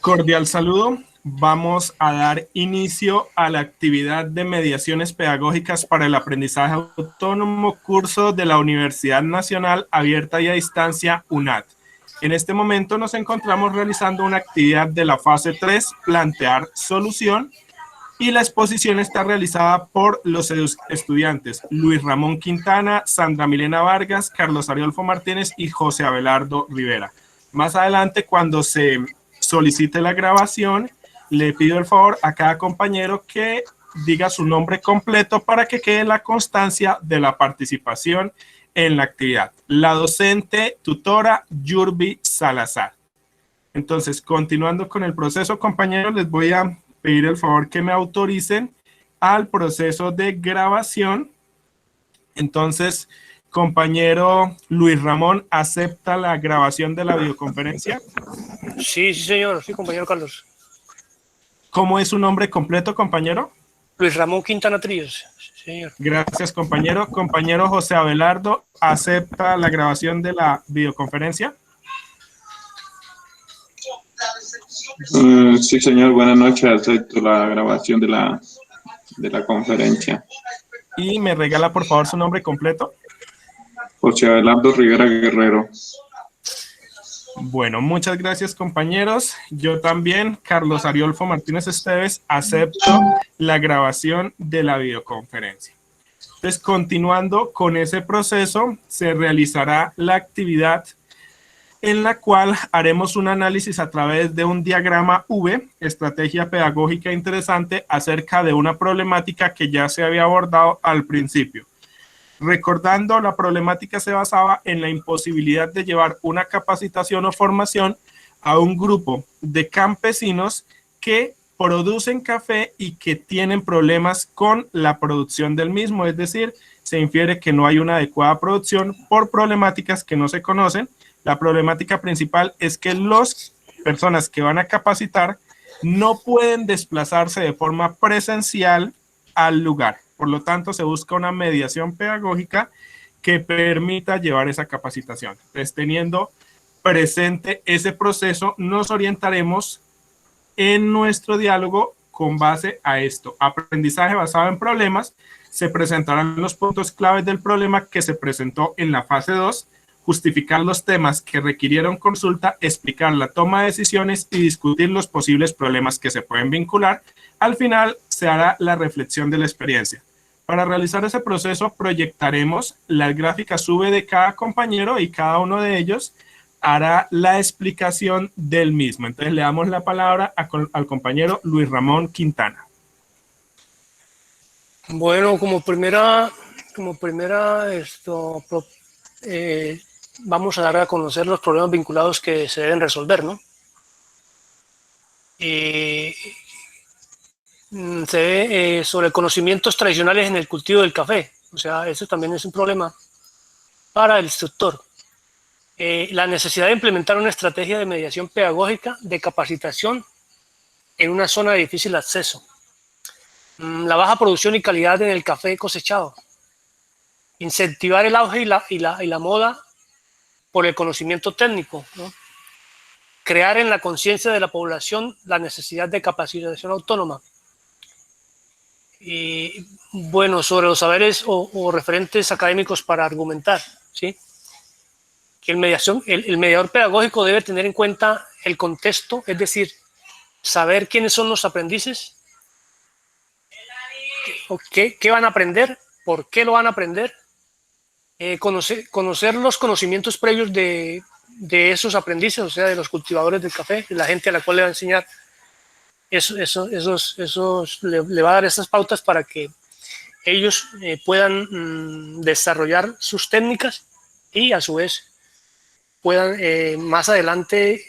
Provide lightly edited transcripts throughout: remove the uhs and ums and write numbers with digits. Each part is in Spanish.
Cordial saludo. Vamos a dar inicio a la actividad de mediaciones pedagógicas para el aprendizaje autónomo, curso de la Universidad Nacional Abierta y a Distancia, UNAD. En este momento nos encontramos realizando una actividad de la fase 3, plantear solución, y la exposición está realizada por los estudiantes Luis Ramón Quintana, Sandra Milena Vargas, Carlos Ariolfo Martínez y José Abelardo Rivera. Más adelante, cuando se solicite la grabación, le pido el favor a cada compañero que diga su nombre completo para que quede la constancia de la participación en la actividad. La docente tutora Yurbi Salazar. Entonces, continuando con el proceso, compañeros, les voy a pedir el favor que me autoricen al proceso de grabación. Entonces, compañero Luis Ramón, ¿acepta la grabación de la videoconferencia? Sí, señor. Sí, compañero Carlos. ¿Cómo es su nombre completo, compañero? Luis Ramón Quintana Tríos, señor. Gracias, compañero. Compañero José Abelardo, ¿acepta la grabación de la videoconferencia? Sí, señor. Buenas noches. Acepto la grabación de la conferencia. ¿Y me regala, por favor, su nombre completo? José Abelardo Rivera Guerrero. Bueno, muchas gracias, compañeros. Yo también, Carlos Ariolfo Martínez Esteves, acepto la grabación de la videoconferencia. Entonces, continuando con ese proceso, se realizará la actividad en la cual haremos un análisis a través de un diagrama V, estrategia pedagógica interesante, acerca de una problemática que ya se había abordado al principio. Recordando, la problemática se basaba en la imposibilidad de llevar una capacitación o formación a un grupo de campesinos que producen café y que tienen problemas con la producción del mismo, es decir, se infiere que no hay una adecuada producción por problemáticas que no se conocen. La problemática principal es que las personas que van a capacitar no pueden desplazarse de forma presencial al lugar. Por lo tanto, se busca una mediación pedagógica que permita llevar esa capacitación. Entonces, teniendo presente ese proceso, nos orientaremos en nuestro diálogo con base a esto. Aprendizaje basado en problemas. Se presentarán los puntos claves del problema que se presentó en la fase 2, justificar los temas que requirieron consulta, explicar la toma de decisiones y discutir los posibles problemas que se pueden vincular. Al final se hará la reflexión de la experiencia. Para realizar ese proceso proyectaremos las gráficas V de cada compañero y cada uno de ellos hará la explicación del mismo. Entonces le damos la palabra al compañero Luis Ramón Quintana. Bueno, como primera vamos a dar a conocer los problemas vinculados que se deben resolver, ¿no? Sobre conocimientos tradicionales en el cultivo del café. O sea, eso también es un problema para el instructor. La necesidad de implementar una estrategia de mediación pedagógica de capacitación en una zona de difícil acceso. La baja producción y calidad en el café cosechado. Incentivar el auge y la moda por el conocimiento técnico, ¿no? Crear en la conciencia de la población la necesidad de capacitación autónoma. Y bueno, sobre los saberes o referentes académicos para argumentar, ¿sí? Que el mediador pedagógico debe tener en cuenta el contexto, es decir, saber quiénes son los aprendices, qué van a aprender, por qué lo van a aprender, conocer los conocimientos previos de esos aprendices, o sea, de los cultivadores del café, de la gente a la cual le va a enseñar. Le va a dar esas pautas para que ellos puedan desarrollar sus técnicas y a su vez puedan más adelante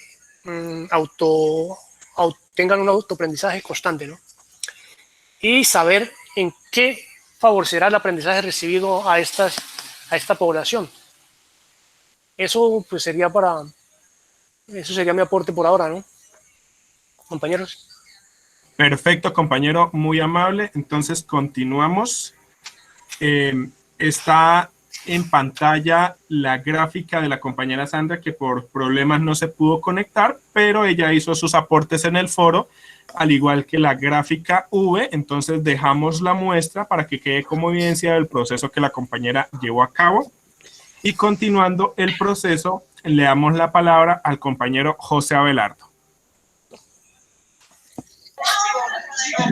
tengan un autoaprendizaje constante, ¿no? Y saber en qué favorecerá el aprendizaje recibido a esta población. Eso pues sería mi aporte por ahora, ¿no? Compañeros. Perfecto, compañero, muy amable. Entonces continuamos. Está en pantalla la gráfica de la compañera Sandra, que por problemas no se pudo conectar, pero ella hizo sus aportes en el foro, al igual que la gráfica V. Entonces dejamos la muestra para que quede como evidencia del proceso que la compañera llevó a cabo. Y continuando el proceso, le damos la palabra al compañero José Abelardo.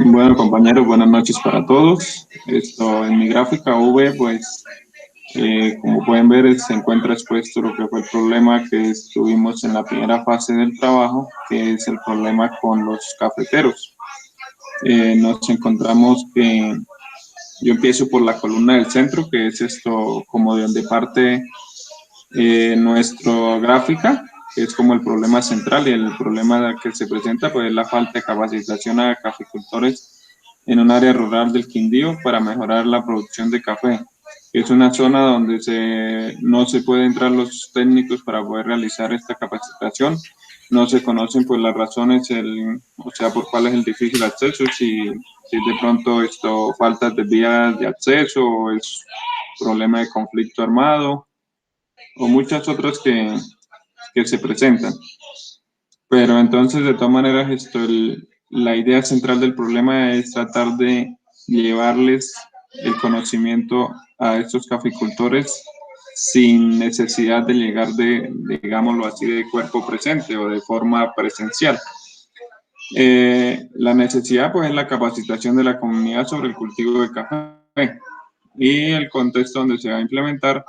Bueno, compañeros, buenas noches para todos. Esto en mi gráfica V, pues, como pueden ver, se encuentra expuesto lo que fue el problema que tuvimos en la primera fase del trabajo, que es el problema con los cafeteros. Nos encontramos que yo empiezo por la columna del centro, que es esto como de donde parte nuestra gráfica, que es como el problema central, y el problema que se presenta pues es la falta de capacitación a caficultores en un área rural del Quindío para mejorar la producción de café. Es una zona donde no se puede entrar los técnicos para poder realizar esta capacitación. No se conocen pues las razones, o sea, por cuál es el difícil acceso, si de pronto falta de vías de acceso, o es problema de conflicto armado, o muchas otras que se presentan. Pero entonces, de todas maneras, la idea central del problema es tratar de llevarles el conocimiento a estos caficultores sin necesidad de llegar digámoslo así, de cuerpo presente o de forma presencial. La necesidad, pues, es la capacitación de la comunidad sobre el cultivo de café, y el contexto donde se va a implementar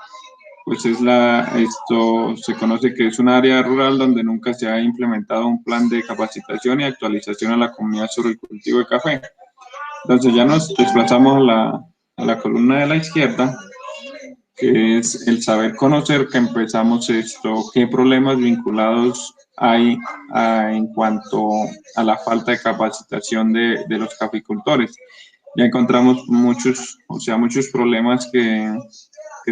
pues esto se conoce que es un área rural donde nunca se ha implementado un plan de capacitación y actualización a la comunidad sobre el cultivo de café. Entonces ya nos desplazamos a la columna de la izquierda, que es el saber conocer, que empezamos qué problemas vinculados hay en cuanto a la falta de capacitación de los caficultores. Ya encontramos muchos problemas que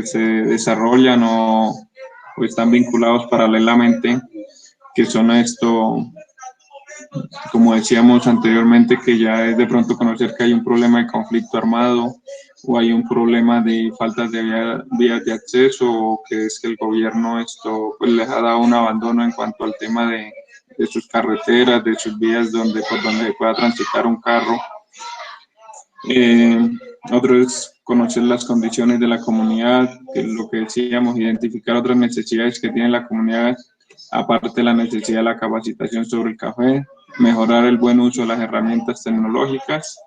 se desarrollan o están vinculados paralelamente, que son como decíamos anteriormente, que ya es de pronto conocer que hay un problema de conflicto armado, o hay un problema de falta de vías de acceso, o que es que el gobierno pues les ha dado un abandono en cuanto al tema de sus carreteras, de sus vías por donde se pueda transitar un carro. Otro es conocer las condiciones de la comunidad, que es lo que decíamos, identificar otras necesidades que tiene la comunidad, aparte de la necesidad de la capacitación sobre el café, mejorar el buen uso de las herramientas tecnológicas,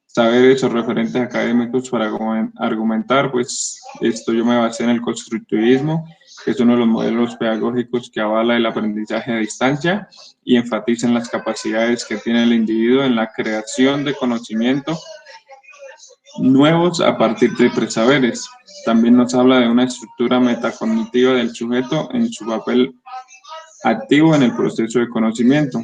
saber esos referentes académicos para argumentar. Pues yo me basé en el constructivismo, que es uno de los modelos pedagógicos que avala el aprendizaje a distancia y enfatiza en las capacidades que tiene el individuo en la creación de conocimiento nuevos a partir de presaberes. También nos habla de una estructura metacognitiva del sujeto en su papel activo en el proceso de conocimiento.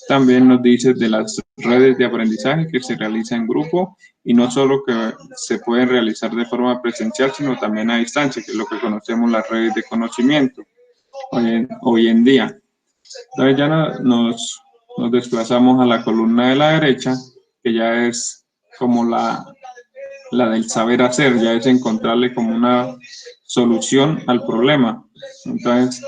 También nos dice de las redes de aprendizaje que se realizan en grupo, y no solo que se pueden realizar de forma presencial, sino también a distancia, que es lo que conocemos las redes de conocimiento hoy en día. Entonces ya nos desplazamos a la columna de la derecha, que ya es como la del saber hacer, ya es encontrarle como una solución al problema. Entonces,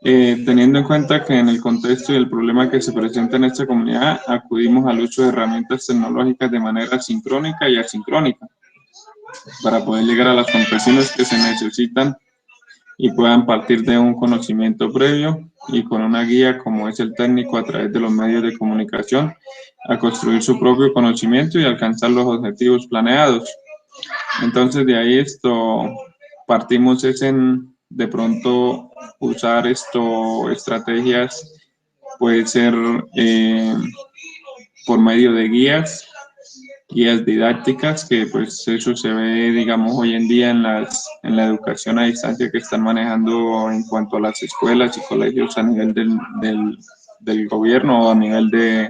teniendo en cuenta que en el contexto y el problema que se presenta en esta comunidad, acudimos al uso de herramientas tecnológicas de manera sincrónica y asincrónica para poder llegar a las conclusiones que se necesitan y puedan partir de un conocimiento previo, y con una guía como es el técnico a través de los medios de comunicación, a construir su propio conocimiento y alcanzar los objetivos planeados. Entonces de ahí partimos de pronto usar estrategias, puede ser por medio de guías didácticas, que pues eso se ve, digamos, hoy en día en la educación a distancia que están manejando en cuanto a las escuelas y colegios a nivel del gobierno, o a nivel de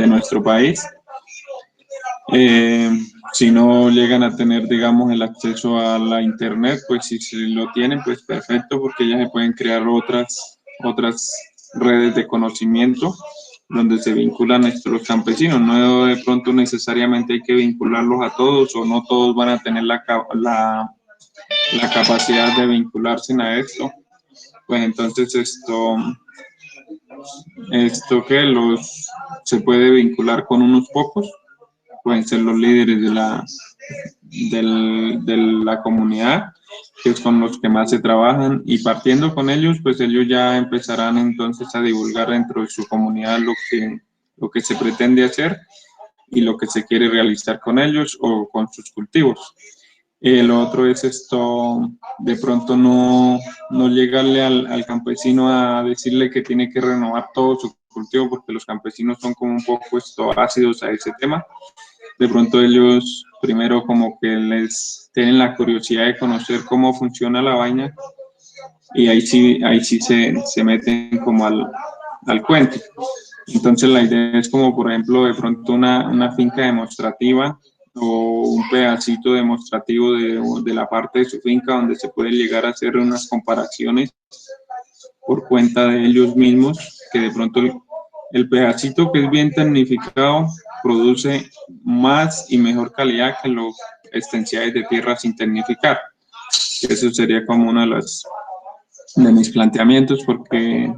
nuestro país. Si no llegan a tener, digamos, el acceso a la internet, pues si lo tienen, pues perfecto, porque ya se pueden crear otras redes de conocimiento donde se vinculan nuestros campesinos. No de pronto necesariamente hay que vincularlos a todos, o no todos van a tener la capacidad de vincularse a esto. Pues entonces esto que se puede vincular con unos pocos, pueden ser los líderes de la comunidad, que es con los que más se trabajan, y partiendo con ellos, pues ellos ya empezarán entonces a divulgar dentro de su comunidad lo que se pretende hacer y lo que se quiere realizar con ellos o con sus cultivos. Lo otro es de pronto no llegarle al campesino a decirle que tiene que renovar todo su cultivo, porque los campesinos son como un poco ácidos a ese tema. De pronto ellos primero como que les tienen la curiosidad de conocer cómo funciona la vaina, y ahí sí se meten como al cuento. Entonces la idea es como, por ejemplo, de pronto una finca demostrativa o un pedacito demostrativo de la parte de su finca, donde se puede llegar a hacer unas comparaciones por cuenta de ellos mismos, que de pronto el pedacito que es bien tecnificado produce más y mejor calidad que los extensiones de tierra sin tecnificar. Eso sería como uno de mis planteamientos, porque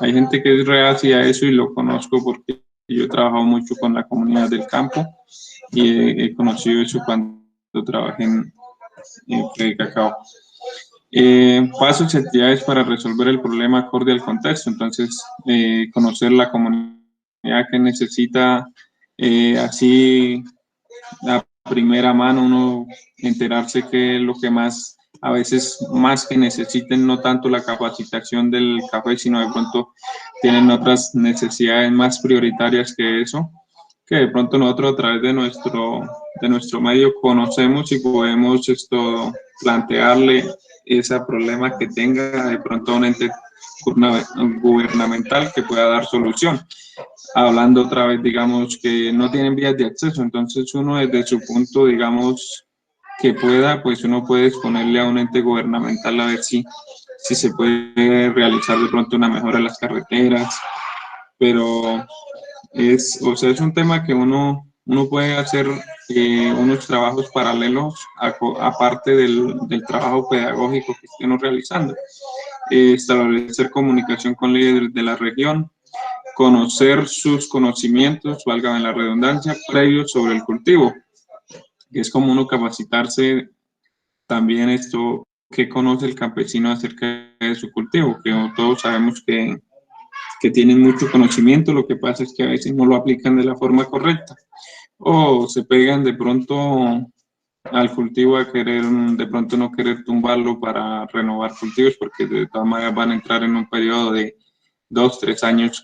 hay gente que es reacia a eso, y lo conozco porque yo he trabajado mucho con la comunidad del campo y he conocido eso cuando trabajé en Fe Cacao. Pasos y actividades para resolver el problema acorde al contexto. Entonces, conocer la comunidad que necesita, así a primera mano, uno enterarse que es lo que más, a veces más que necesiten, no tanto la capacitación del café, sino de pronto tienen otras necesidades más prioritarias que eso, que de pronto nosotros a través de nuestro medio conocemos y podemos plantearle ese problema que tenga de pronto un ente gubernamental que pueda dar solución. Hablando otra vez, digamos, que no tienen vías de acceso, entonces uno desde su punto, digamos, que pueda, pues uno puede exponerle a un ente gubernamental a ver si se puede realizar de pronto una mejora en las carreteras, pero es un tema que uno puede hacer unos trabajos paralelos aparte del trabajo pedagógico que estemos realizando. Establecer comunicación con líderes de la región, conocer sus conocimientos, valga la redundancia, previos sobre el cultivo, que es como uno capacitarse también que conoce el campesino acerca de su cultivo, que todos sabemos que tienen mucho conocimiento, lo que pasa es que a veces no lo aplican de la forma correcta, o se pegan de pronto al cultivo a querer, de pronto no querer tumbarlo para renovar cultivos, porque de todas maneras van a entrar en un periodo de 2, 3 años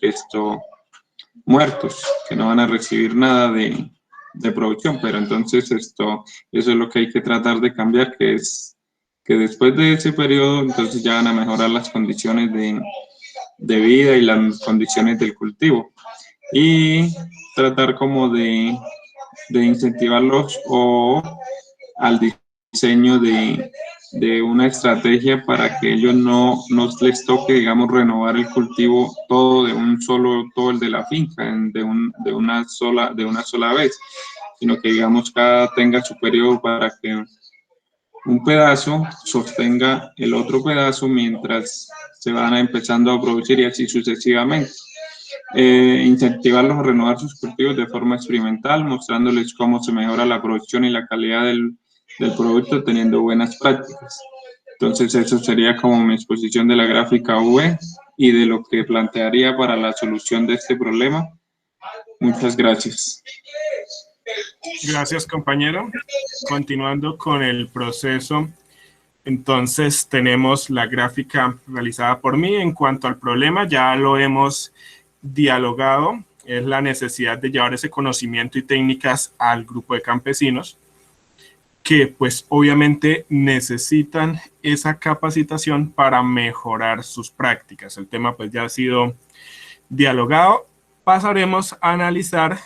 muertos, que no van a recibir nada de producción. Pero entonces eso es lo que hay que tratar de cambiar, que es que después de ese periodo entonces ya van a mejorar las condiciones de vida y las condiciones del cultivo, y tratar como de incentivarlos o al diseño de una estrategia para que ellos no les toque, digamos, renovar el cultivo todo todo el de la finca, de una sola vez, sino que, digamos, cada tenga su periodo para que un pedazo sostenga el otro pedazo mientras se van empezando a producir, y así sucesivamente. Incentivarlos a renovar sus cultivos de forma experimental, mostrándoles cómo se mejora la producción y la calidad del producto teniendo buenas prácticas. Entonces eso sería como mi exposición de la gráfica V y de lo que plantearía para la solución de este problema. Muchas gracias. Gracias, compañero. Continuando con el proceso, entonces tenemos la gráfica realizada por mí. En cuanto al problema, ya lo hemos dialogado, es la necesidad de llevar ese conocimiento y técnicas al grupo de campesinos, que pues obviamente necesitan esa capacitación para mejorar sus prácticas. El tema pues ya ha sido dialogado. Pasaremos a analizar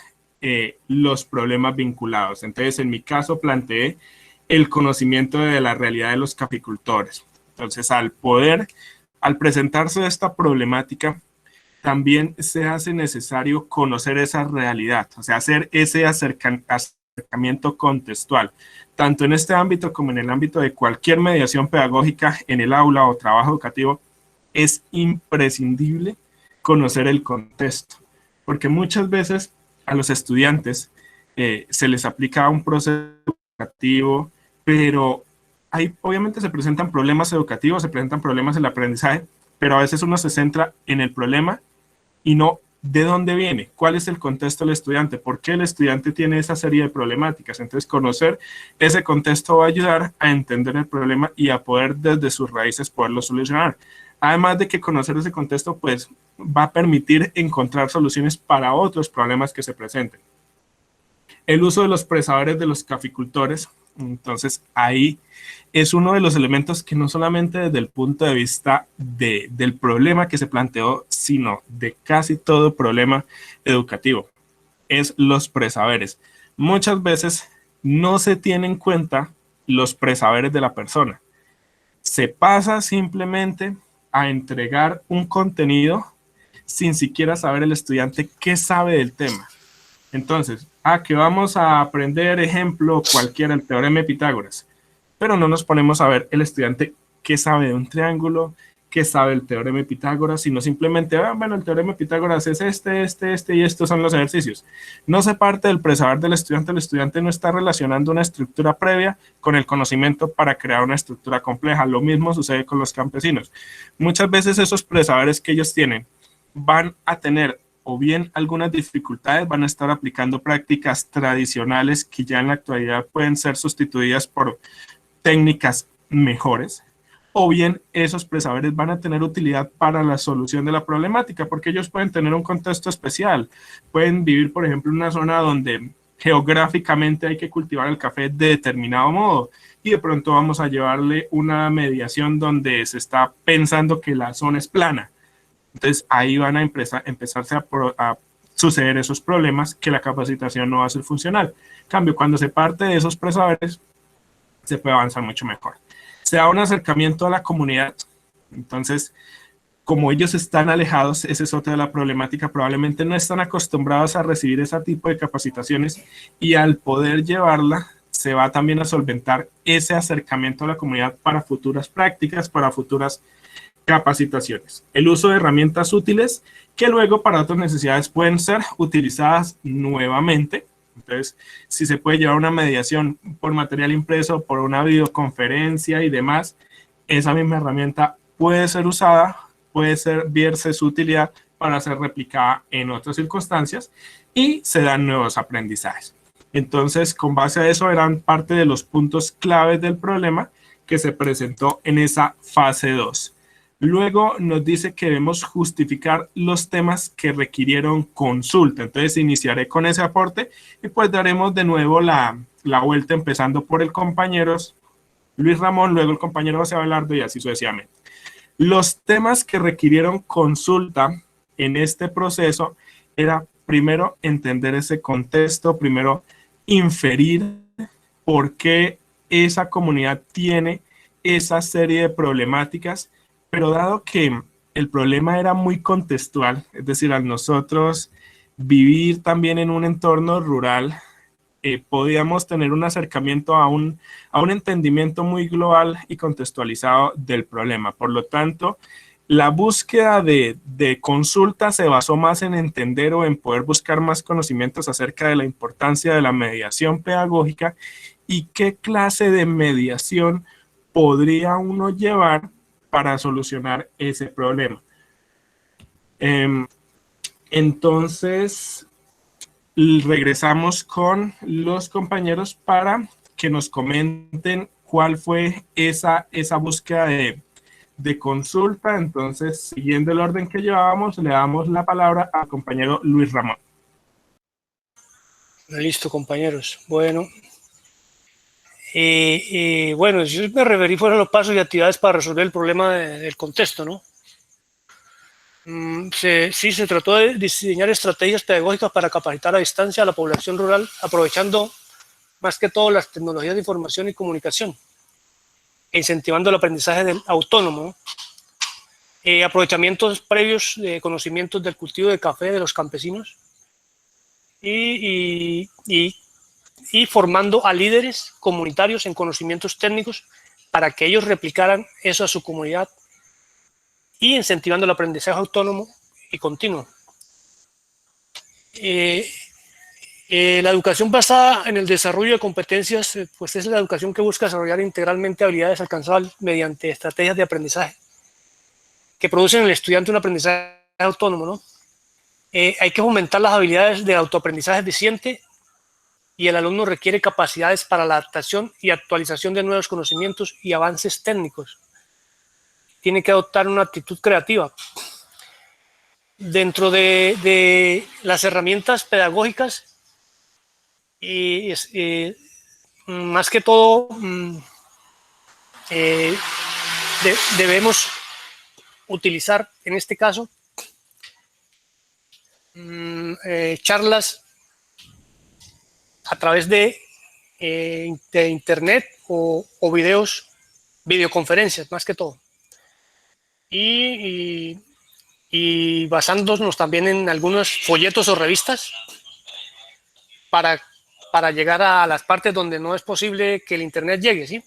los problemas vinculados. Entonces, en mi caso planteé el conocimiento de la realidad de los caficultores. Entonces, al presentarse esta problemática, también se hace necesario conocer esa realidad, o sea, hacer ese acercamiento contextual, tanto en este ámbito como en el ámbito de cualquier mediación pedagógica en el aula o trabajo educativo. Es imprescindible conocer el contexto, porque muchas veces a los estudiantes se les aplica un proceso educativo, pero obviamente se presentan problemas educativos, se presentan problemas en el aprendizaje, pero a veces uno se centra en el problema y no de dónde viene, cuál es el contexto del estudiante, por qué el estudiante tiene esa serie de problemáticas. Entonces, conocer ese contexto va a ayudar a entender el problema y a poder desde sus raíces poderlo solucionar. Además de que conocer ese contexto, pues, va a permitir encontrar soluciones para otros problemas que se presenten. El uso de los presaberes de los caficultores, entonces ahí es uno de los elementos que no solamente desde el punto de vista del problema que se planteó, sino de casi todo problema educativo, es los presaberes. Muchas veces no se tienen en cuenta los presaberes de la persona. Se pasa simplemente a entregar un contenido sin siquiera saber el estudiante qué sabe del tema. Entonces, que vamos a aprender, ejemplo, cualquiera, el teorema de Pitágoras, pero no nos ponemos a ver el estudiante qué sabe de un triángulo, qué sabe el teorema de Pitágoras, sino simplemente, bueno, el teorema de Pitágoras es este, y estos son los ejercicios. No se parte del presaber del estudiante, el estudiante no está relacionando una estructura previa con el conocimiento para crear una estructura compleja. Lo mismo sucede con los campesinos. Muchas veces esos presaberes que ellos tienen van a tener o bien algunas dificultades, van a estar aplicando prácticas tradicionales que ya en la actualidad pueden ser sustituidas por técnicas mejores, o bien esos presaberes van a tener utilidad para la solución de la problemática, porque ellos pueden tener un contexto especial, pueden vivir, por ejemplo, en una zona donde geográficamente hay que cultivar el café de determinado modo, y de pronto vamos a llevarle una mediación donde se está pensando que la zona es plana. Entonces, ahí van a empezarse a suceder esos problemas que la capacitación no va a ser funcional. En cambio, cuando se parte de esos presaberes, se puede avanzar mucho mejor. Se da un acercamiento a la comunidad. Entonces, como ellos están alejados, esa es otra de la problemática, probablemente no están acostumbrados a recibir ese tipo de capacitaciones y al poder llevarla, se va también a solventar ese acercamiento a la comunidad para futuras prácticas, para futuras capacitaciones. El uso de herramientas útiles que luego para otras necesidades pueden ser utilizadas nuevamente. Entonces, si se puede llevar una mediación por material impreso, por una videoconferencia y demás, esa misma herramienta puede ser usada, puede verse su utilidad para ser replicada en otras circunstancias y se dan nuevos aprendizajes. Entonces, con base a eso, eran parte de los puntos claves del problema que se presentó en esa fase 2. Luego nos dice que debemos justificar los temas que requirieron consulta. Entonces iniciaré con ese aporte y pues daremos de nuevo la vuelta empezando por el compañero Luis Ramón, luego el compañero José Abelardo y así sucesivamente. Los temas que requirieron consulta en este proceso era primero entender ese contexto, primero inferir por qué esa comunidad tiene esa serie de problemáticas. Pero dado que el problema era muy contextual, es decir, al nosotros vivir también en un entorno rural, podíamos tener un acercamiento a un entendimiento muy global y contextualizado del problema. Por lo tanto, la búsqueda de consulta se basó más en entender o en poder buscar más conocimientos acerca de la importancia de la mediación pedagógica y qué clase de mediación podría uno llevar para solucionar ese problema. Entonces, regresamos con los compañeros para que nos comenten cuál fue esa búsqueda de consulta. Entonces, siguiendo el orden que llevábamos, le damos la palabra al compañero Luis Ramón. Listo, compañeros. Bueno, bueno, yo me referí fueron los pasos y actividades para resolver el problema del contexto, ¿no? Sí, se trató de diseñar estrategias pedagógicas para capacitar a distancia a la población rural, aprovechando más que todo las tecnologías de información y comunicación, e incentivando el aprendizaje autónomo. aprovechamientos previos de conocimientos del cultivo de café de los campesinos y formando a líderes comunitarios en conocimientos técnicos para que ellos replicaran eso a su comunidad y incentivando el aprendizaje autónomo y continuo. La educación basada en el desarrollo de competencias, pues es la educación que busca desarrollar integralmente habilidades alcanzables mediante estrategias de aprendizaje que producen en el estudiante un aprendizaje autónomo, ¿no? Hay que fomentar las habilidades de autoaprendizaje eficiente y el alumno requiere capacidades para la adaptación y actualización de nuevos conocimientos y avances técnicos. Tiene que adoptar una actitud creativa. Dentro de las herramientas pedagógicas, más que todo, debemos utilizar en este caso charlas a través de internet o videoconferencias, más que todo. Y basándonos también en algunos folletos o revistas para llegar a las partes donde no es posible que el internet llegue, ¿sí?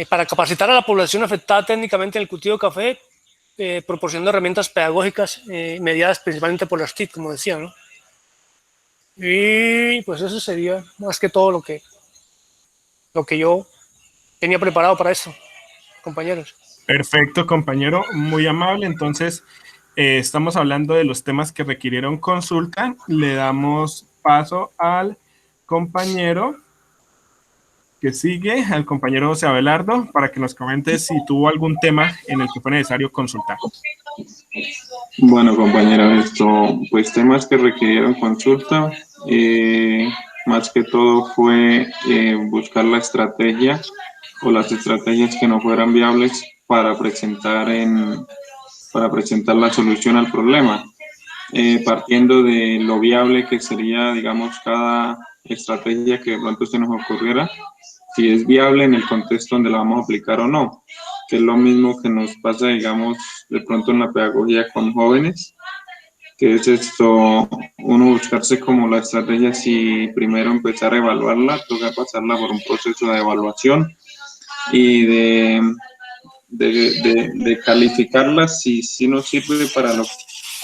Para capacitar a la población afectada técnicamente en el cultivo de café, proporcionando herramientas pedagógicas mediadas principalmente por las TIC, como decía, ¿no? Y pues eso sería más que todo lo que yo tenía preparado para eso, compañeros. Perfecto, compañero, muy amable. Entonces, estamos hablando de los temas que requirieron consulta. Le damos paso al compañero que sigue, al compañero José Abelardo, para que nos comente si tuvo algún tema en el que fue necesario consultar. Bueno, compañeros, pues temas que requirieron consulta, más que todo fue buscar la estrategia o las estrategias que no fueran viables para presentar la solución al problema, partiendo de lo viable que sería, digamos, cada estrategia que de pronto se nos ocurriera, si es viable en el contexto donde la vamos a aplicar o no, que es lo mismo que nos pasa, digamos, de pronto en la pedagogía con jóvenes, que es uno buscarse como la estrategia, si primero empezar a evaluarla, toca pasarla por un proceso de evaluación y de calificarla si nos sirve para lo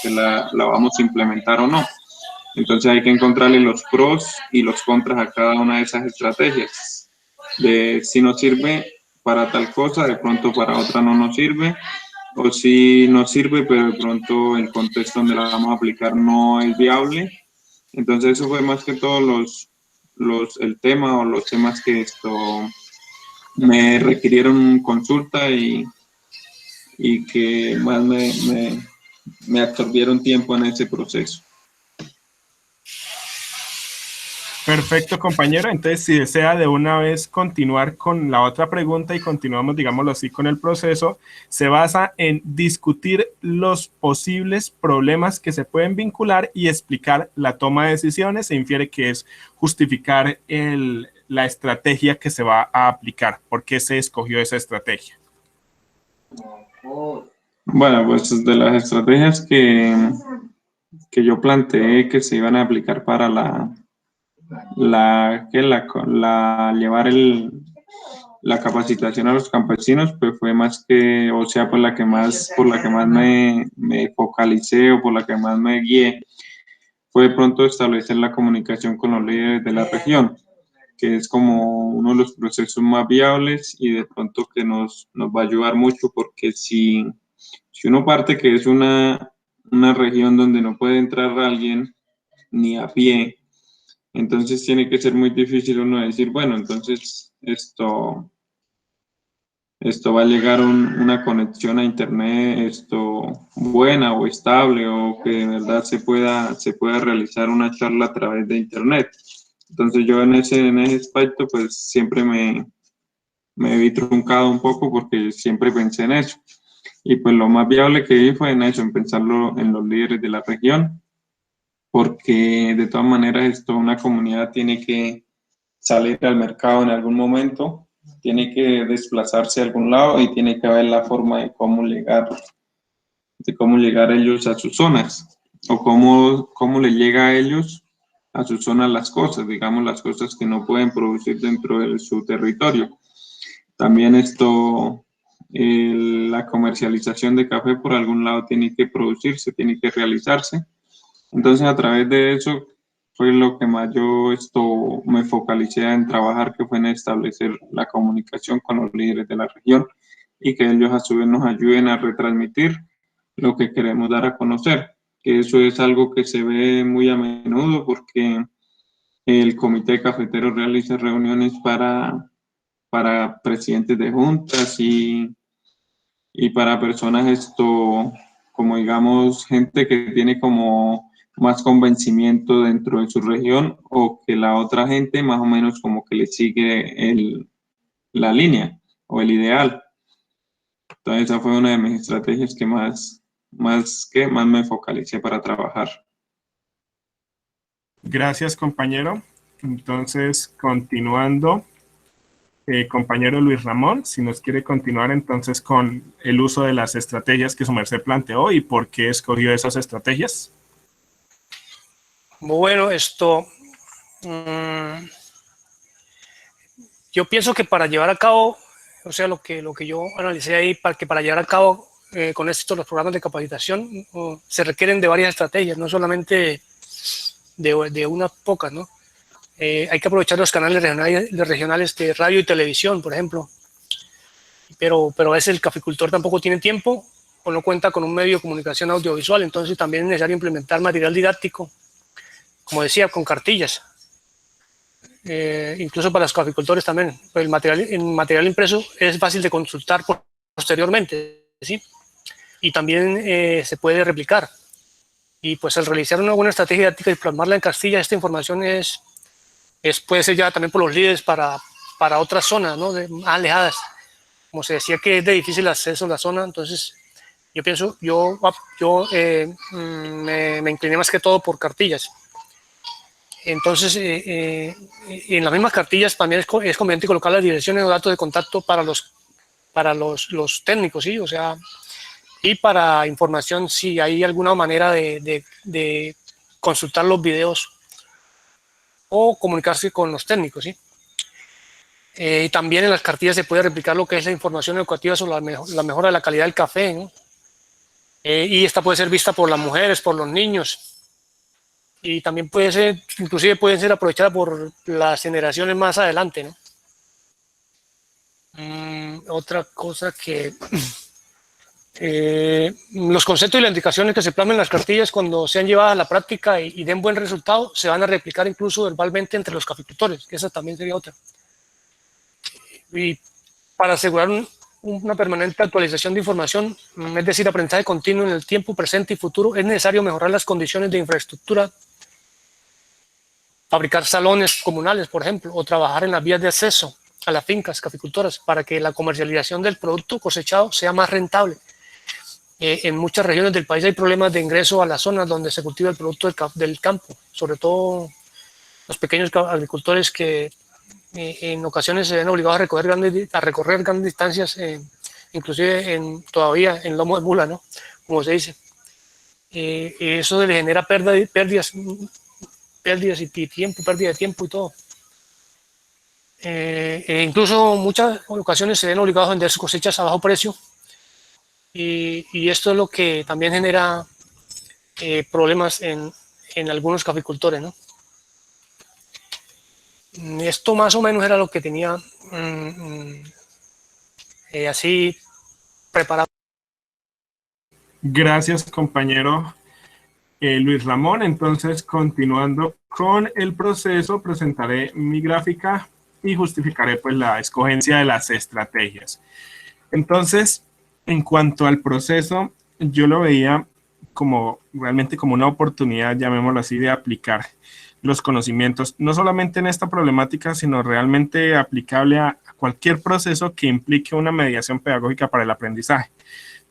que la vamos a implementar o no. Entonces hay que encontrarle los pros y los contras a cada una de esas estrategias. De si nos sirve para tal cosa, de pronto para otra no nos sirve, o si nos sirve, pero de pronto el contexto donde la vamos a aplicar no es viable. Entonces eso fue más que todo el tema o los temas que me requirieron consulta y que más me absorbieron tiempo en ese proceso. Perfecto, compañero. Entonces, si desea de una vez continuar con la otra pregunta y continuamos, digámoslo así, con el proceso, se basa en discutir los posibles problemas que se pueden vincular y explicar la toma de decisiones. Se infiere que es justificar la estrategia que se va a aplicar. ¿Por qué se escogió esa estrategia? Bueno, pues de las estrategias que yo planteé que se iban a aplicar para llevar la capacitación a los campesinos, pues fue más que, o sea, por la que más me focalicé o por la que más me guié, fue de pronto establecer la comunicación con los líderes de la región, que es como uno de los procesos más viables y de pronto que nos va a ayudar mucho, porque si uno parte que es una región donde no puede entrar alguien ni a pie, entonces tiene que ser muy difícil uno decir, bueno, entonces esto va a llegar una conexión a internet buena o estable, o que de verdad se pueda realizar una charla a través de internet. Entonces yo en ese aspecto pues siempre me vi truncado un poco porque siempre pensé en eso. Y pues lo más viable que vi fue en eso, en pensarlo en los líderes de la región, porque de todas maneras una comunidad tiene que salir al mercado en algún momento, tiene que desplazarse a algún lado y tiene que haber la forma de cómo llegar ellos a sus zonas o cómo le llega a ellos a sus zonas las cosas, digamos las cosas que no pueden producir dentro de su territorio. También la comercialización de café por algún lado tiene que producirse, tiene que realizarse. Entonces, a través de eso fue lo que más yo me focalicé en trabajar, que fue en establecer la comunicación con los líderes de la región y que ellos a su vez nos ayuden a retransmitir lo que queremos dar a conocer, que eso es algo que se ve muy a menudo porque el Comité de Cafeteros realiza reuniones para presidentes de juntas y para personas como digamos, gente que tiene como más convencimiento dentro de su región o que la otra gente más o menos como que le sigue la línea o el ideal. Entonces esa fue una de mis estrategias que más me focalicé para trabajar. Gracias, compañero. Entonces, continuando, compañero Luis Ramón, si nos quiere continuar entonces con el uso de las estrategias que su merced planteó y por qué escogió esas estrategias. Bueno, yo pienso que para llevar a cabo, o sea, lo que yo analicé ahí, para llevar a cabo con éxito los programas de capacitación, se requieren de varias estrategias, no solamente de unas pocas, ¿no? Hay que aprovechar los canales regionales de radio y televisión, por ejemplo, pero a veces el caficultor tampoco tiene tiempo o no cuenta con un medio de comunicación audiovisual, entonces también es necesario implementar material didáctico, como decía, con cartillas, incluso para los caficultores también. El material impreso es fácil de consultar posteriormente, ¿sí? Y también se puede replicar. Y pues al realizar una buena estrategia didáctica y plasmarla en Castilla, esta información puede ser ya también por los líderes para otras zonas, ¿no? Más alejadas. Como se decía que es de difícil acceso a la zona, entonces yo me incliné más que todo por cartillas. Entonces, en las mismas cartillas también es conveniente colocar las direcciones o datos de contacto para los técnicos, ¿sí? O sea, y para información si hay alguna manera de consultar los videos o comunicarse con los técnicos, ¿sí? También en las cartillas se puede replicar lo que es la información educativa sobre la mejora de la calidad del café, ¿no? Y esta puede ser vista por las mujeres, por los niños, y también inclusive pueden ser aprovechadas por las generaciones más adelante, ¿no? Otra cosa que los conceptos y las indicaciones que se plasman en las cartillas, cuando sean llevadas a la práctica y den buen resultado, se van a replicar incluso verbalmente entre los caficultores, que esa también sería otra. Y para asegurar una permanente actualización de información, es decir, aprendizaje continuo en el tiempo presente y futuro, es necesario mejorar las condiciones de infraestructura, fabricar salones comunales, por ejemplo, o trabajar en las vías de acceso a las fincas caficultoras para que la comercialización del producto cosechado sea más rentable. En muchas regiones del país hay problemas de ingreso a las zonas donde se cultiva el producto del campo, sobre todo los pequeños agricultores que en ocasiones se ven obligados a recorrer grandes distancias, inclusive todavía en lomo de mula, ¿no? Como se dice. Eso le genera pérdidas y tiempo, pérdida de tiempo y todo. Incluso muchas ocasiones se ven obligados a vender sus cosechas a bajo precio y esto es lo que también genera problemas en algunos caficultores, ¿no? Esto más o menos era lo que tenía así preparado. Gracias, compañero Luis Ramón. Entonces, continuando con el proceso, presentaré mi gráfica y justificaré pues la escogencia de las estrategias. Entonces, en cuanto al proceso, yo lo veía realmente como una oportunidad, llamémoslo así, de aplicar los conocimientos, no solamente en esta problemática, sino realmente aplicable a cualquier proceso que implique una mediación pedagógica para el aprendizaje.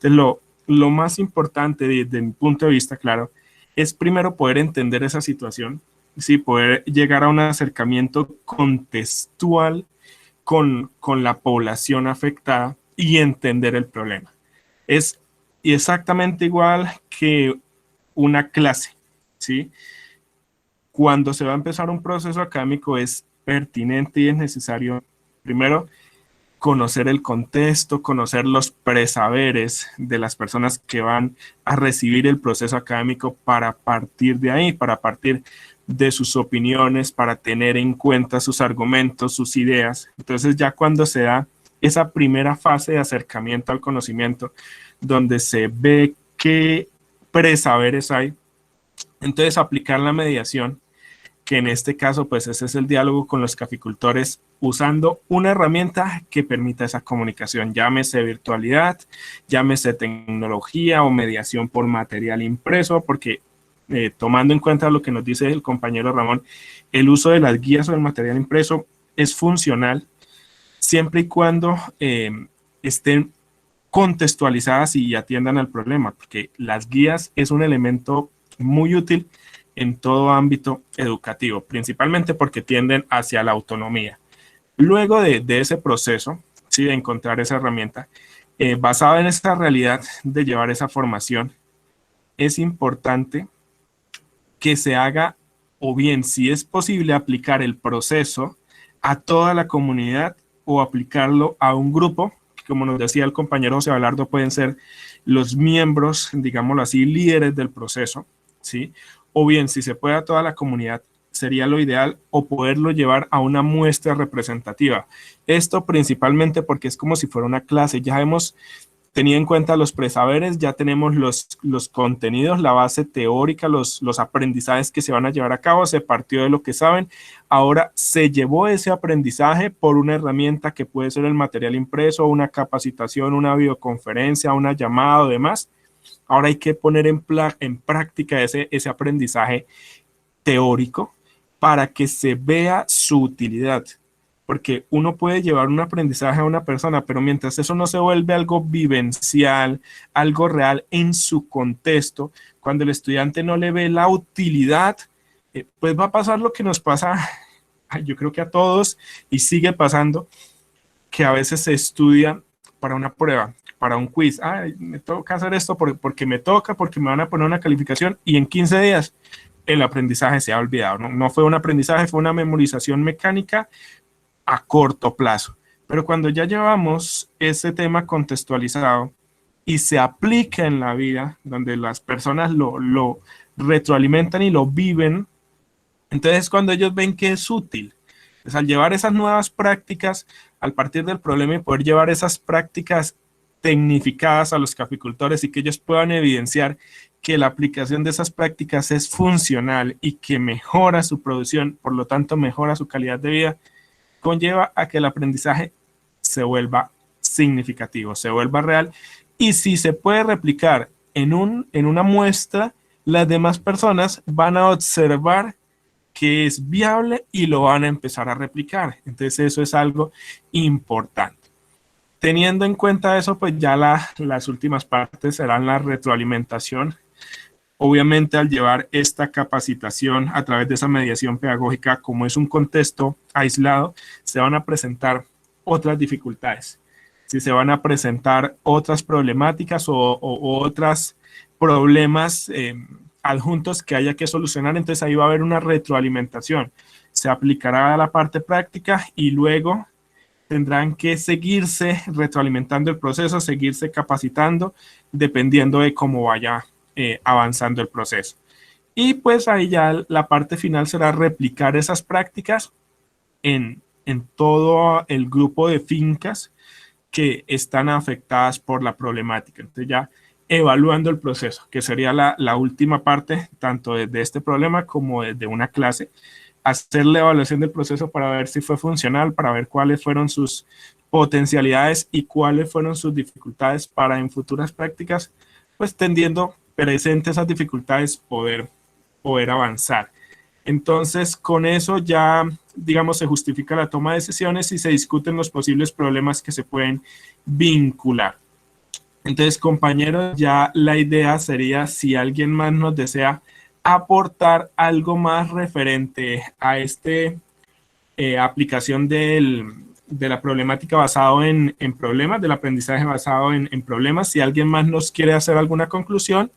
Entonces, lo más importante desde mi punto de vista, claro, es primero poder entender esa situación, ¿sí? Poder llegar a un acercamiento contextual con la población afectada y entender el problema. Es exactamente igual que una clase, ¿sí? Cuando se va a empezar un proceso académico es pertinente y es necesario, primero, conocer el contexto, conocer los presaberes de las personas que van a recibir el proceso académico para partir de ahí, para partir de sus opiniones, para tener en cuenta sus argumentos, sus ideas. Entonces ya cuando se da esa primera fase de acercamiento al conocimiento, donde se ve qué presaberes hay, entonces aplicar la mediación, que en este caso pues ese es el diálogo con los caficultores usando una herramienta que permita esa comunicación, llámese virtualidad, llámese tecnología o mediación por material impreso, porque tomando en cuenta lo que nos dice el compañero Ramón, el uso de las guías o el material impreso es funcional siempre y cuando estén contextualizadas y atiendan al problema, porque las guías es un elemento muy útil en todo ámbito educativo, principalmente porque tienden hacia la autonomía. Luego de ese proceso, ¿sí? De encontrar esa herramienta, basada en esta realidad de llevar esa formación, es importante que se haga, o bien, si es posible, aplicar el proceso a toda la comunidad o aplicarlo a un grupo, que como nos decía el compañero José Abelardo, pueden ser los miembros, digámoslo así, líderes del proceso, ¿sí? O bien, si se puede a toda la comunidad, sería lo ideal, o poderlo llevar a una muestra representativa. Esto principalmente porque es como si fuera una clase. Ya hemos tenido en cuenta los presaberes, ya tenemos los contenidos, la base teórica, los aprendizajes que se van a llevar a cabo, se partió de lo que saben. Ahora se llevó ese aprendizaje por una herramienta que puede ser el material impreso, una capacitación, una videoconferencia, una llamada o demás. Ahora hay que poner en práctica ese aprendizaje teórico para que se vea su utilidad. Porque uno puede llevar un aprendizaje a una persona, pero mientras eso no se vuelve algo vivencial, algo real en su contexto, cuando el estudiante no le ve la utilidad, pues va a pasar lo que nos pasa, yo creo que a todos, y sigue pasando, que a veces se estudia para una prueba, para un quiz. Me toca hacer esto porque me toca, porque me van a poner una calificación, y en 15 días el aprendizaje se ha olvidado. No fue un aprendizaje, fue una memorización mecánica a corto plazo. Pero cuando ya llevamos ese tema contextualizado y se aplica en la vida, donde las personas lo retroalimentan y lo viven, entonces cuando ellos ven que es útil, pues al llevar esas nuevas prácticas, al partir del problema y poder llevar esas prácticas tecnificadas a los caficultores y que ellos puedan evidenciar que la aplicación de esas prácticas es funcional y que mejora su producción, por lo tanto mejora su calidad de vida, conlleva a que el aprendizaje se vuelva significativo, se vuelva real, y si se puede replicar en una muestra, las demás personas van a observar que es viable y lo van a empezar a replicar. Entonces eso es algo importante. Teniendo en cuenta eso, pues ya las últimas partes serán la retroalimentación. Obviamente, al llevar esta capacitación a través de esa mediación pedagógica, como es un contexto aislado, se van a presentar otras dificultades. Si se van a presentar otras problemáticas o otros problemas adjuntos que haya que solucionar, entonces ahí va a haber una retroalimentación. Se aplicará a la parte práctica y luego tendrán que seguirse retroalimentando el proceso, seguirse capacitando, dependiendo de cómo vaya avanzando el proceso. Y pues ahí ya la parte final será replicar esas prácticas en todo el grupo de fincas que están afectadas por la problemática. Entonces ya evaluando el proceso, que sería la última parte, tanto de este problema como de una clase, hacer la evaluación del proceso para ver si fue funcional, para ver cuáles fueron sus potencialidades y cuáles fueron sus dificultades para en futuras prácticas, pues tendiendo presente esas dificultades poder avanzar. Entonces, con eso ya, digamos, se justifica la toma de decisiones y se discuten los posibles problemas que se pueden vincular. Entonces, compañeros, ya la idea sería, si alguien más nos desea aportar algo más referente a este aplicación de la problemática basado en problemas, del aprendizaje basado en problemas. Si alguien más nos quiere hacer alguna conclusión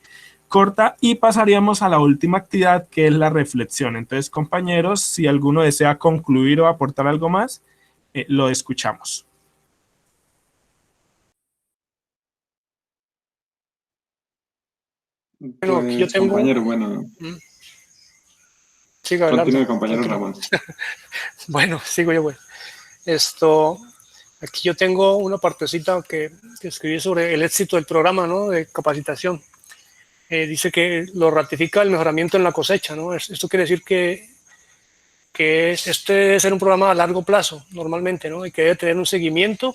corta, y pasaríamos a la última actividad, que es la reflexión. Entonces, compañeros, si alguno desea concluir o aportar algo más, lo escuchamos. Bueno, aquí yo tengo... Compañero, bueno. Siga hablando. Continúe, compañero Ramón. Bueno, sigo yo, bueno. Aquí yo tengo una partecita que escribí sobre el éxito del programa, ¿no?, de capacitación. Dice que lo ratifica el mejoramiento en la cosecha, ¿no? Esto quiere decir que este debe ser un programa a largo plazo, normalmente, ¿no? Y que debe tener un seguimiento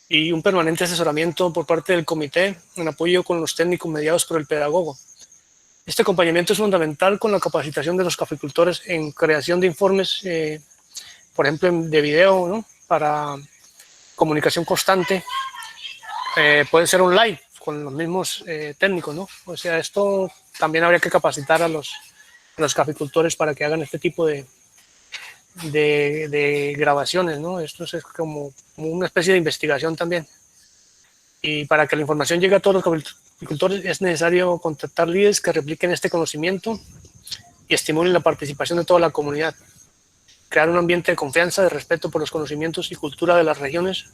y un permanente asesoramiento por parte del comité en apoyo con los técnicos mediados por el pedagogo. Este acompañamiento es fundamental con la capacitación de los caficultores en creación de informes, por ejemplo, de video, ¿no?, para comunicación constante. Puede ser online con los mismos técnicos, ¿no? O sea, esto también habría que capacitar a los caficultores para que hagan este tipo de grabaciones, ¿no? Esto es como una especie de investigación también. Y para que la información llegue a todos los caficultores es necesario contactar líderes que repliquen este conocimiento y estimulen la participación de toda la comunidad. Crear un ambiente de confianza, de respeto por los conocimientos y cultura de las regiones,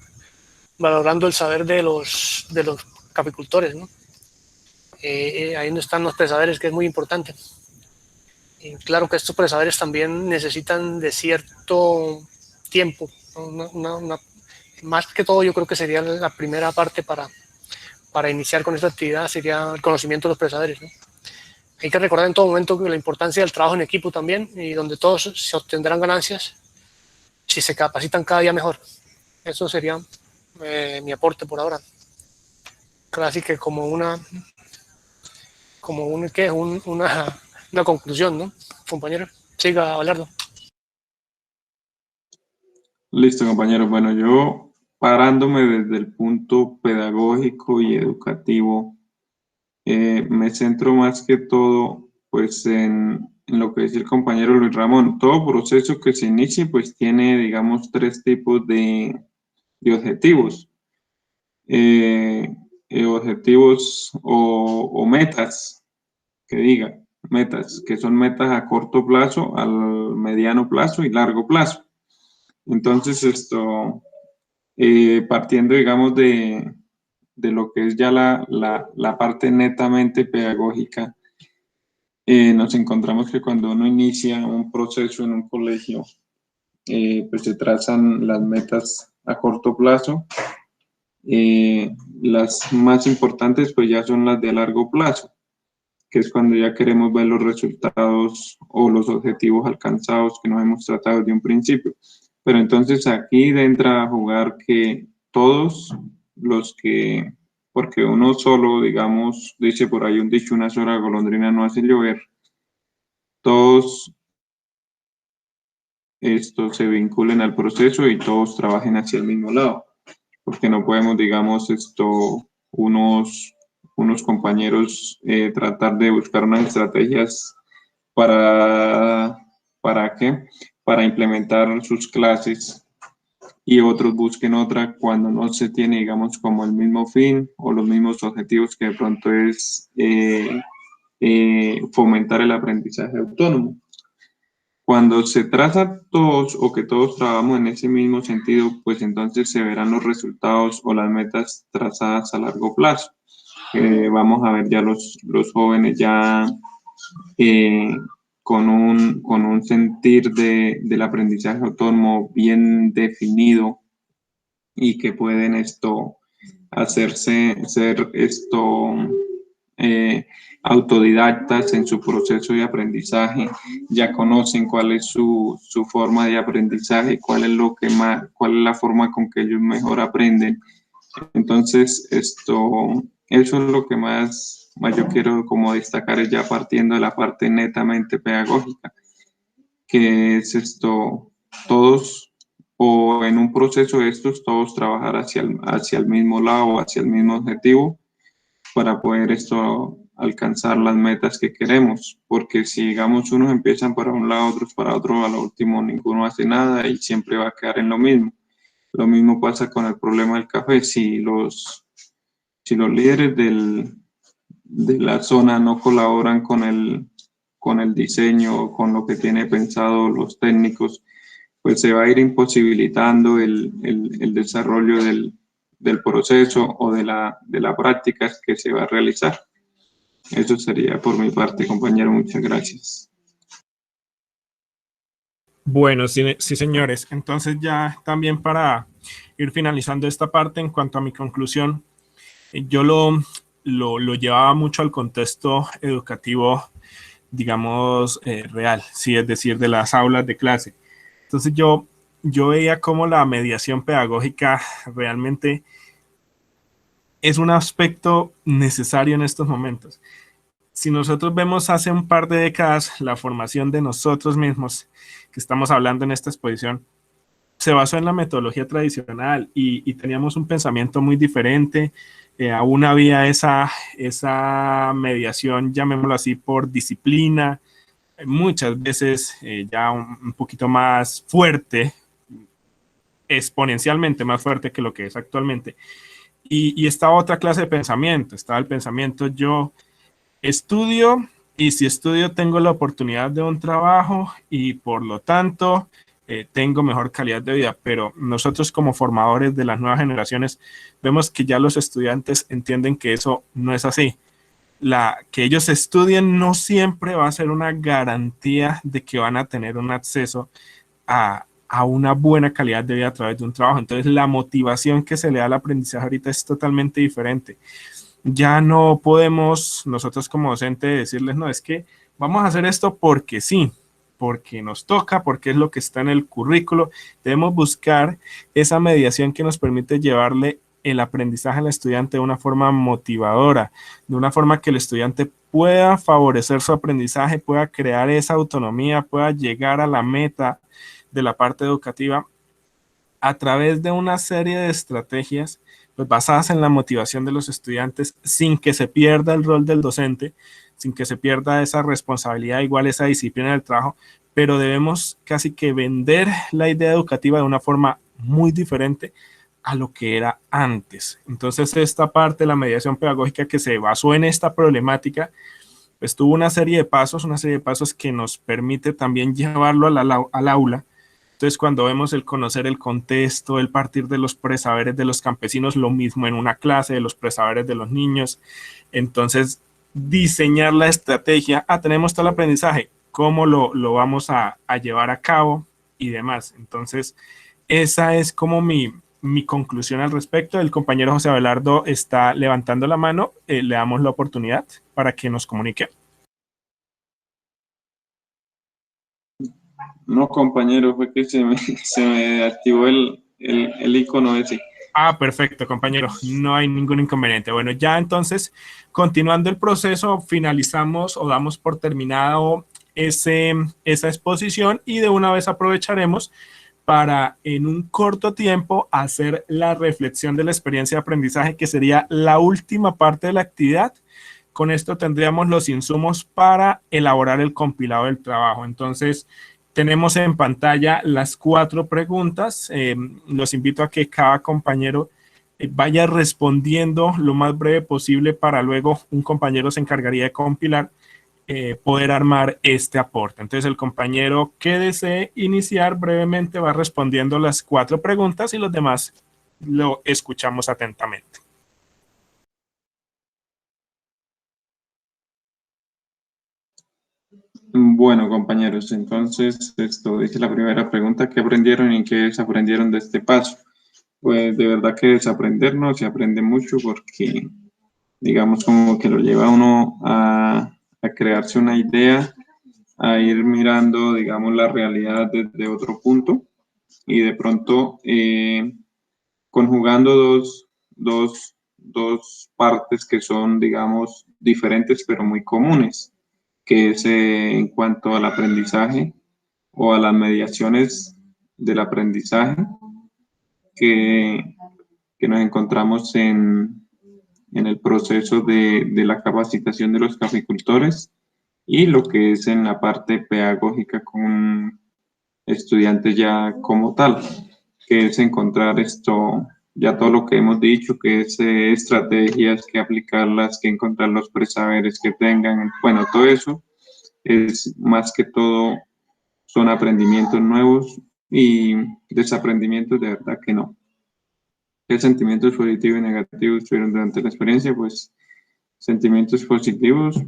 valorando el saber de los caficultores, ¿no? Ahí donde están los pesaderes, que es muy importante. Y claro que estos pesaderes también necesitan de cierto tiempo, ¿no? Más que todo, yo creo que sería la primera parte para iniciar con esta actividad, sería el conocimiento de los pesaderes, ¿no? Hay que recordar en todo momento que la importancia del trabajo en equipo también, y donde todos se obtendrán ganancias si se capacitan cada día mejor. Eso sería mi aporte por ahora. Casi que como una conclusión, ¿no, compañero? Siga, Abelardo. Listo, compañero. Bueno, yo parándome desde el punto pedagógico y educativo, me centro más que todo pues en lo que dice el compañero Luis Ramón. Todo proceso que se inicie pues tiene, digamos, 3 tipos de objetivos. Objetivos o metas, que diga, metas, que son metas a corto plazo, al mediano plazo y largo plazo. Entonces, partiendo, digamos, de lo que es ya la parte netamente pedagógica, nos encontramos que cuando uno inicia un proceso en un colegio, pues se trazan las metas a corto plazo. Las más importantes pues ya son las de largo plazo, que es cuando ya queremos ver los resultados o los objetivos alcanzados que nos hemos tratado desde un principio. Pero entonces aquí entra a jugar que todos los que, porque uno solo, digamos, dice por ahí un dicho, una sola golondrina no hace llover, todos estos se vinculen al proceso y todos trabajen hacia el mismo lado, porque no podemos, digamos, unos compañeros tratar de buscar unas estrategias ¿para qué? Para implementar sus clases, y otros busquen otra cuando no se tiene, digamos, como el mismo fin o los mismos objetivos, que de pronto es fomentar el aprendizaje autónomo. Cuando se traza todos o que todos trabajamos en ese mismo sentido, pues entonces se verán los resultados o las metas trazadas a largo plazo. Vamos a ver ya los jóvenes ya con un sentir del aprendizaje autónomo bien definido, y que pueden ser autodidactas en su proceso de aprendizaje. Ya conocen cuál es su forma de aprendizaje, cuál es la forma con que ellos mejor aprenden. Entonces, eso es lo que más yo quiero como destacar, es ya partiendo de la parte netamente pedagógica, que es todos, o en un proceso de estos, todos trabajar hacia el mismo lado, hacia el mismo objetivo, para poder alcanzar las metas que queremos, porque si digamos unos empiezan para un lado, otros para otro, a lo último ninguno hace nada y siempre va a quedar en lo mismo. Lo mismo pasa con el problema del café. Si los líderes de la zona no colaboran con el diseño, con lo que tiene pensado los técnicos, pues se va a ir imposibilitando el desarrollo del proceso o de la práctica que se va a realizar. Eso sería por mi parte, compañero. Muchas gracias. Bueno, sí, sí, señores. Entonces ya también para ir finalizando esta parte en cuanto a mi conclusión, yo lo llevaba mucho al contexto educativo, digamos, real, sí, es decir, de las aulas de clase. Entonces yo veía cómo la mediación pedagógica realmente es un aspecto necesario en estos momentos. Si nosotros vemos hace un par de décadas la formación de nosotros mismos, que estamos hablando en esta exposición, se basó en la metodología tradicional y teníamos un pensamiento muy diferente. Aún había esa mediación, llamémoslo así, por disciplina, muchas veces ya un poquito más fuerte, exponencialmente más fuerte que lo que es actualmente. Y estaba otra clase de pensamiento, estaba el pensamiento yo estudio y si estudio tengo la oportunidad de un trabajo y por lo tanto tengo mejor calidad de vida, pero nosotros como formadores de las nuevas generaciones vemos que ya los estudiantes entienden que eso no es así. Que ellos estudien no siempre va a ser una garantía de que van a tener un acceso a una buena calidad de vida a través de un trabajo. Entonces la motivación que se le da al aprendizaje ahorita es totalmente diferente. Ya no podemos nosotros como docentes decirles, no, es que vamos a hacer esto porque sí, porque nos toca, porque es lo que está en el currículo. Debemos buscar esa mediación que nos permite llevarle el aprendizaje al estudiante de una forma motivadora, de una forma que el estudiante pueda favorecer su aprendizaje, pueda crear esa autonomía, pueda llegar a la meta de la parte educativa a través de una serie de estrategias pues, basadas en la motivación de los estudiantes sin que se pierda el rol del docente, sin que se pierda esa responsabilidad, igual esa disciplina del trabajo, pero debemos casi que vender la idea educativa de una forma muy diferente a lo que era antes. Entonces esta parte de la mediación pedagógica que se basó en esta problemática, pues tuvo una serie de pasos que nos permite también llevarlo al aula. Entonces, cuando vemos el conocer el contexto, el partir de los presaberes de los campesinos, lo mismo en una clase, de los presaberes de los niños. Entonces, diseñar la estrategia, tenemos todo el aprendizaje, cómo lo vamos a llevar a cabo y demás. Entonces, esa es como mi conclusión al respecto. El compañero José Abelardo está levantando la mano, le damos la oportunidad para que nos comunique. No, compañero, fue que se me activó el icono ese. Perfecto, compañero. No hay ningún inconveniente. Bueno, ya entonces, continuando el proceso, finalizamos o damos por terminado esa exposición y de una vez aprovecharemos para en un corto tiempo hacer la reflexión de la experiencia de aprendizaje, que sería la última parte de la actividad. Con esto tendríamos los insumos para elaborar el compilado del trabajo. Entonces, tenemos en pantalla las 4 preguntas. Los invito a que cada compañero vaya respondiendo lo más breve posible para luego un compañero se encargaría de compilar, poder armar este aporte. Entonces el compañero que desee iniciar brevemente va respondiendo las 4 preguntas y los demás lo escuchamos atentamente. Bueno, compañeros, entonces esto dice la primera pregunta: ¿qué aprendieron y qué desaprendieron de este paso? Pues de verdad que desaprender no se aprende mucho porque, digamos, como que lo lleva a uno a crearse una idea, a ir mirando, digamos, la realidad desde otro punto y de pronto conjugando dos partes que son, digamos, diferentes pero muy comunes, que es en cuanto al aprendizaje o a las mediaciones del aprendizaje que nos encontramos en el proceso de la capacitación de los caficultores y lo que es en la parte pedagógica con estudiantes ya como tal, que es encontrar esto, ya todo lo que hemos dicho, que es estrategias, que aplicarlas, que encontrar los presaberes que tengan, bueno, todo eso es más que todo, son aprendimientos nuevos y desaprendimientos de verdad que no. ¿Qué sentimientos positivos y negativos tuvieron durante la experiencia? Pues sentimientos positivos,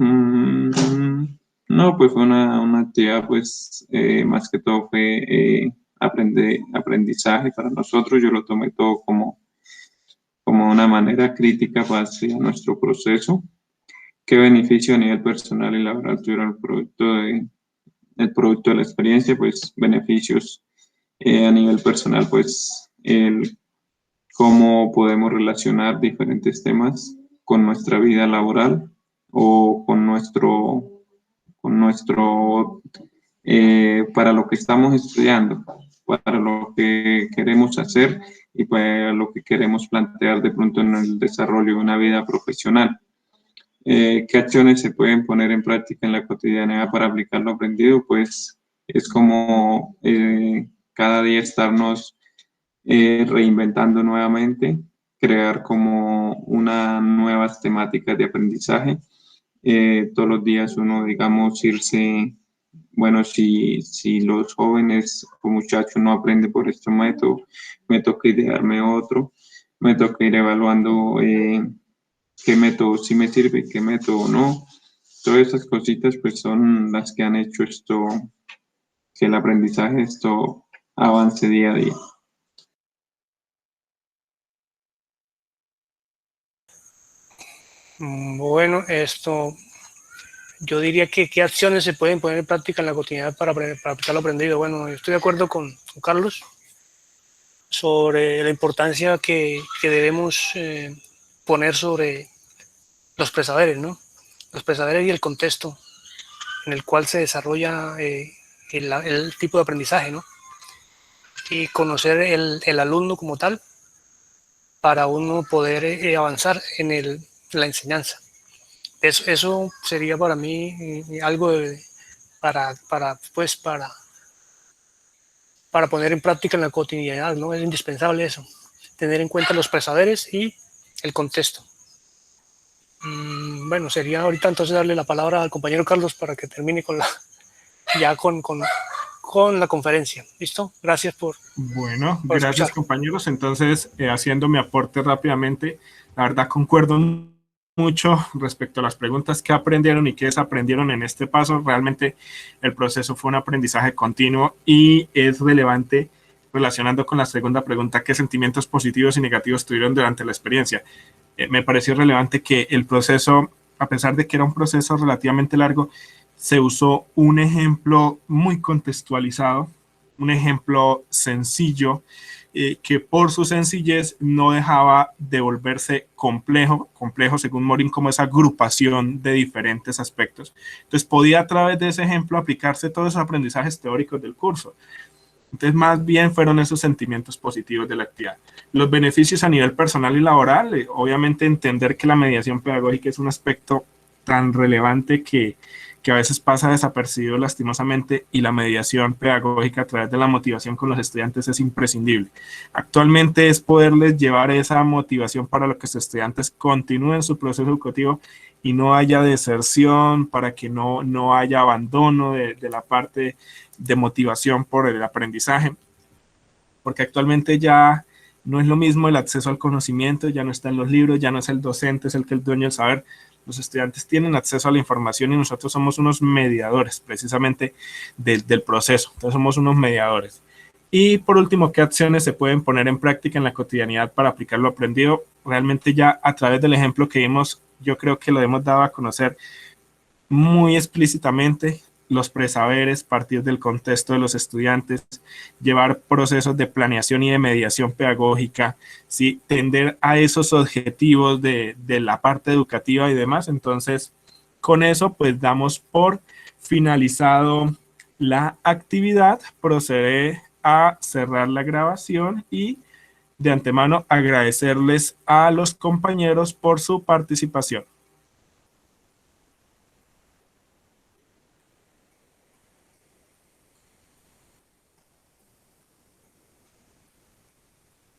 no, pues fue una actividad, pues más que todo fue aprendizaje para nosotros. Yo lo tomé todo como una manera crítica hacia nuestro proceso. ¿Qué beneficio a nivel personal y laboral tuvieron el producto de la experiencia? Pues beneficios a nivel personal, pues el cómo podemos relacionar diferentes temas con nuestra vida laboral o con nuestro para lo que estamos estudiando, para lo que queremos hacer y para lo que queremos plantear de pronto en el desarrollo de una vida profesional. ¿Qué acciones se pueden poner en práctica en la cotidianidad para aplicar lo aprendido? Pues es como cada día estarnos reinventando nuevamente, crear como unas nuevas temáticas de aprendizaje. Todos los días uno, digamos, irse, bueno, si los jóvenes o muchachos no aprenden por este método, me toca idearme otro, me toca ir evaluando qué método sí me sirve y qué método no. Todas esas cositas pues son las que han hecho esto, que el aprendizaje esto avance día a día. Bueno, yo diría que qué acciones se pueden poner en práctica en la cotidianidad para aplicar lo aprendido. Bueno, yo estoy de acuerdo con Carlos sobre la importancia que debemos poner sobre los presaberes, ¿no? Los presaberes y el contexto en el cual se desarrolla el tipo de aprendizaje, ¿no? Y conocer el alumno como tal para uno poder avanzar en la enseñanza. Eso sería para mí algo para poner en práctica en la cotidianidad, ¿no? Es indispensable eso, tener en cuenta los presaberes y el contexto. Bueno, sería ahorita entonces darle la palabra al compañero Carlos para que termine con la conferencia. ¿Listo? Gracias por Bueno, gracias escuchar. compañeros. Entonces, haciendo mi aporte rápidamente, la verdad concuerdo mucho respecto a las preguntas que aprendieron y que desaprendieron en este paso. Realmente el proceso fue un aprendizaje continuo y es relevante relacionando con la segunda pregunta, ¿qué sentimientos positivos y negativos tuvieron durante la experiencia? Me pareció relevante que el proceso, a pesar de que era un proceso relativamente largo, se usó un ejemplo muy contextualizado, un ejemplo sencillo, que por su sencillez no dejaba de volverse complejo según Morin, como esa agrupación de diferentes aspectos. Entonces podía a través de ese ejemplo aplicarse todos esos aprendizajes teóricos del curso. Entonces, más bien fueron esos sentimientos positivos de la actividad. Los beneficios a nivel personal y laboral, obviamente entender que la mediación pedagógica es un aspecto tan relevante que a veces pasa desapercibido lastimosamente, y la mediación pedagógica a través de la motivación con los estudiantes es imprescindible. Actualmente es poderles llevar esa motivación para que los estudiantes continúen su proceso educativo y no haya deserción, para que no haya abandono de la parte de motivación por el aprendizaje, porque actualmente ya no es lo mismo el acceso al conocimiento, ya no está en los libros, ya no es el docente, es el que es el dueño del saber. Los estudiantes tienen acceso a la información y nosotros somos unos mediadores precisamente del proceso. Entonces somos unos mediadores. Y por último, ¿qué acciones se pueden poner en práctica en la cotidianidad para aplicar lo aprendido? Realmente ya a través del ejemplo que vimos, yo creo que lo hemos dado a conocer muy explícitamente. Los presaberes, partir del contexto de los estudiantes, llevar procesos de planeación y de mediación pedagógica, ¿sí? Tender a esos objetivos de la parte educativa y demás. Entonces, con eso, pues damos por finalizado la actividad. Procederé a cerrar la grabación y de antemano agradecerles a los compañeros por su participación.